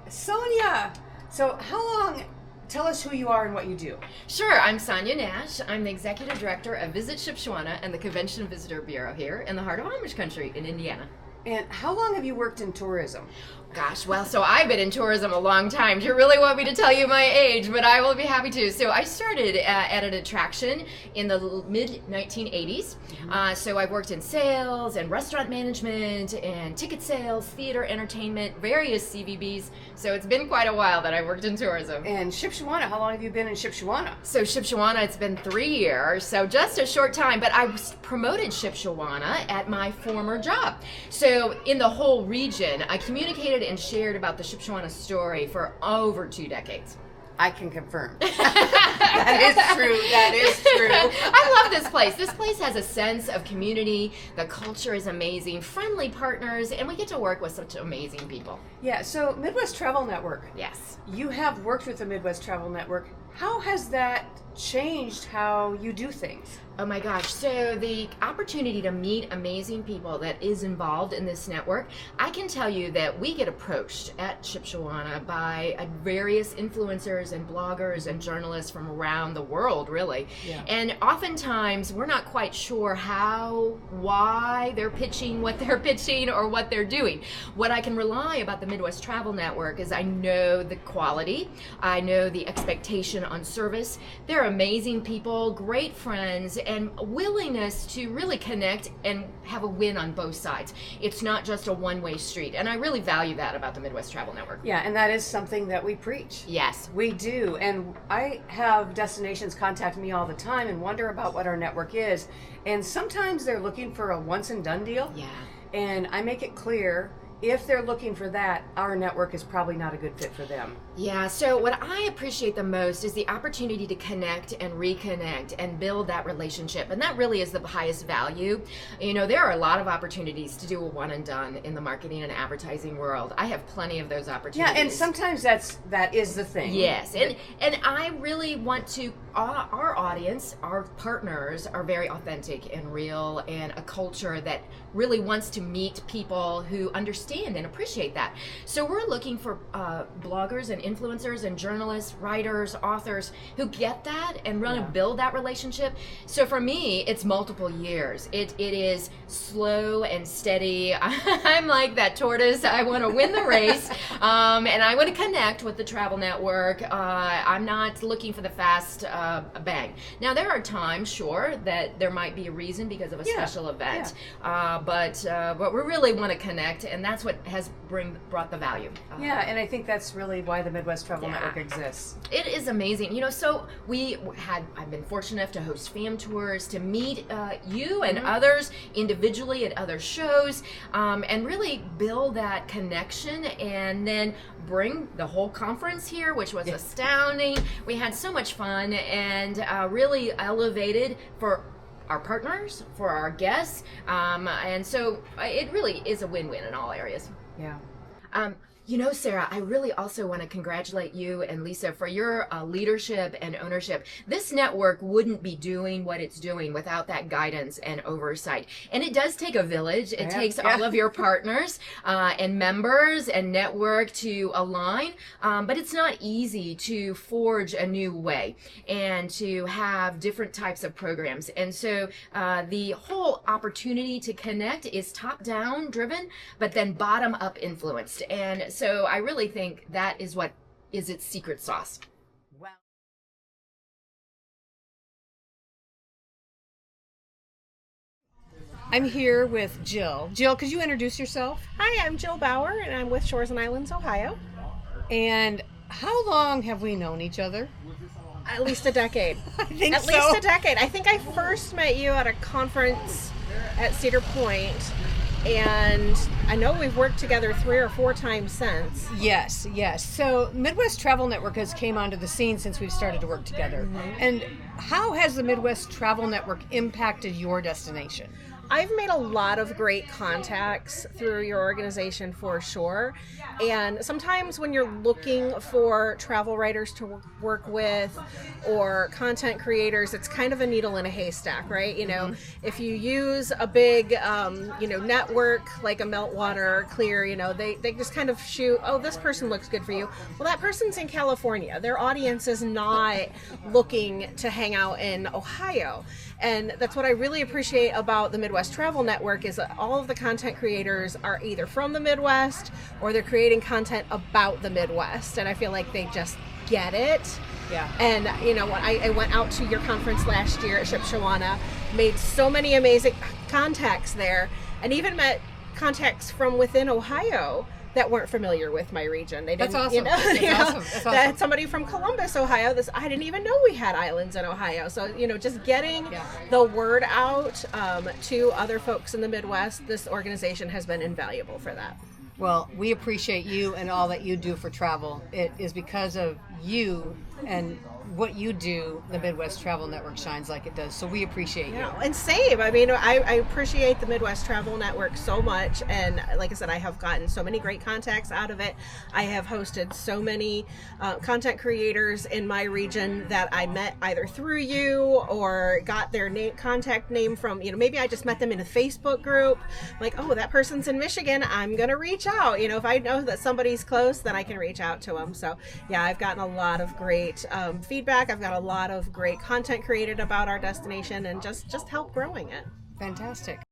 Sonya! So tell us who you are and what you do. Sure, I'm Sonya Nash. I'm the Executive Director of Visit Shipshewana and the Convention and Visitor Bureau here in the heart of Amish country in Indiana. And how long have you worked in tourism? Gosh, well, so I've been in tourism a long time. Do you really want me to tell you my age? But I will be happy to. So I started at an attraction in the mid-1980s. So I've worked in sales and restaurant management and ticket sales, theater, entertainment, various CVBs. So it's been quite a while that I worked in tourism. And Shipshewana, how long have you been in Shipshewana? So Shipshewana, it's been 3 years, so just a short time, but I was promoted Shipshewana at my former job. So in the whole region, I communicated and shared about the Shipshewana story for over 2 decades. I can confirm. That is true. That is true. I love this place. This place has a sense of community. The culture is amazing, friendly partners, and we get to work with such amazing people. Yeah, so Midwest Travel Network. Yes. You have worked with the Midwest Travel Network. How has that changed how you do things? Oh my gosh, so the opportunity to meet amazing people that is involved in this network, I can tell you that we get approached at Shipshewana by various influencers and bloggers and journalists from around the world, really. Yeah. And oftentimes we're not quite sure why they're pitching what they're pitching or what they're doing. What I can rely about the Midwest Travel Network is I know the quality, I know the expectation on service. They're amazing people, great friends, and willingness to really connect and have a win on both sides. It's not just a one-way street, and I really value that about the Midwest Travel Network. Yeah, and that is something that we preach. Yes. We do, and I have destinations contact me all the time and wonder about what our network is, and sometimes they're looking for a once-and-done deal. Yeah. And I make it clear, if they're looking for that, our network is probably not a good fit for them. Yeah, so what I appreciate the most is the opportunity to connect and reconnect and build that relationship. And that really is the highest value. You know, there are a lot of opportunities to do a one and done in the marketing and advertising world. I have plenty of those opportunities. Yeah, and sometimes that is the thing. Yes, and I really want to, our audience, our partners are very authentic and real, and a culture that really wants to meet people who understand and appreciate that. So we're looking for bloggers and influencers and journalists, writers, authors who get that and want to build that relationship. So for me, it's multiple years. It is slow and steady. I'm like that tortoise. I want to win the race, and I want to connect with the travel network. I'm not looking for the fast bang. Now there are times, sure, that there might be a reason because of a special event, but we really want to connect, and that's what has brought the value. Yeah, and I think that's really why the Midwest Travel Network exists. It is amazing. You know, so I've been fortunate enough to host fam tours, to meet you and others individually at other shows, and really build that connection, and then bring the whole conference here, which was astounding. We had so much fun, and really elevated for our partners, for our guests, and so it really is a win-win in all areas. Yeah. You know, Sarah, I really also want to congratulate you and Lisa for your leadership and ownership. This network wouldn't be doing what it's doing without that guidance and oversight. And it does take a village. It takes all of your partners and members and network to align, but it's not easy to forge a new way and to have different types of programs. And so the whole opportunity to connect is top-down driven, but then bottom-up influenced. And so I really think that is what is its secret sauce. Wow. I'm here with Jill. Jill, could you introduce yourself? Hi, I'm Jill Bauer, and I'm with Shores and Islands, Ohio. And how long have we known each other? At least a decade. I think At least a decade. I think I first met you at a conference at Cedar Point, and I know we've worked together 3 or 4 times since. Yes. So Midwest Travel Network has came onto the scene since we've started to work together. And how has the Midwest Travel Network impacted your destination? I've made a lot of great contacts through your organization for sure. And sometimes when you're looking for travel writers to work with or content creators, it's kind of a needle in a haystack, right? You know, if you use a big, network like a Meltwater, Clear, they just kind of shoot, oh, this person looks good for you. Well, that person's in California. Their audience is not looking to hang out in Ohio. And that's what I really appreciate about the Midwest Travel Network is that all of the content creators are either from the Midwest or they're creating content about the Midwest. And I feel like they just get it. Yeah. And, when I went out to your conference last year at Shipshewana, made so many amazing contacts there, and even met contacts from within Ohio that weren't familiar with my region. They didn't, That's awesome. That's awesome. That somebody from Columbus, Ohio. I didn't even know we had islands in Ohio. So just getting the word out to other folks in the Midwest. This organization has been invaluable for that. Well, we appreciate you and all that you do for travel. It is because of you and what you do, the Midwest Travel Network shines like it does. So we appreciate you. And same. I mean, I appreciate the Midwest Travel Network so much. And like I said, I have gotten so many great contacts out of it. I have hosted so many content creators in my region that I met either through you or got their contact name from, maybe I just met them in a Facebook group. Like, oh, that person's in Michigan. I'm going to reach out. If I know that somebody's close, then I can reach out to them. So yeah, I've gotten a lot of great feedback. I've got a lot of great content created about our destination and just help growing it. Fantastic.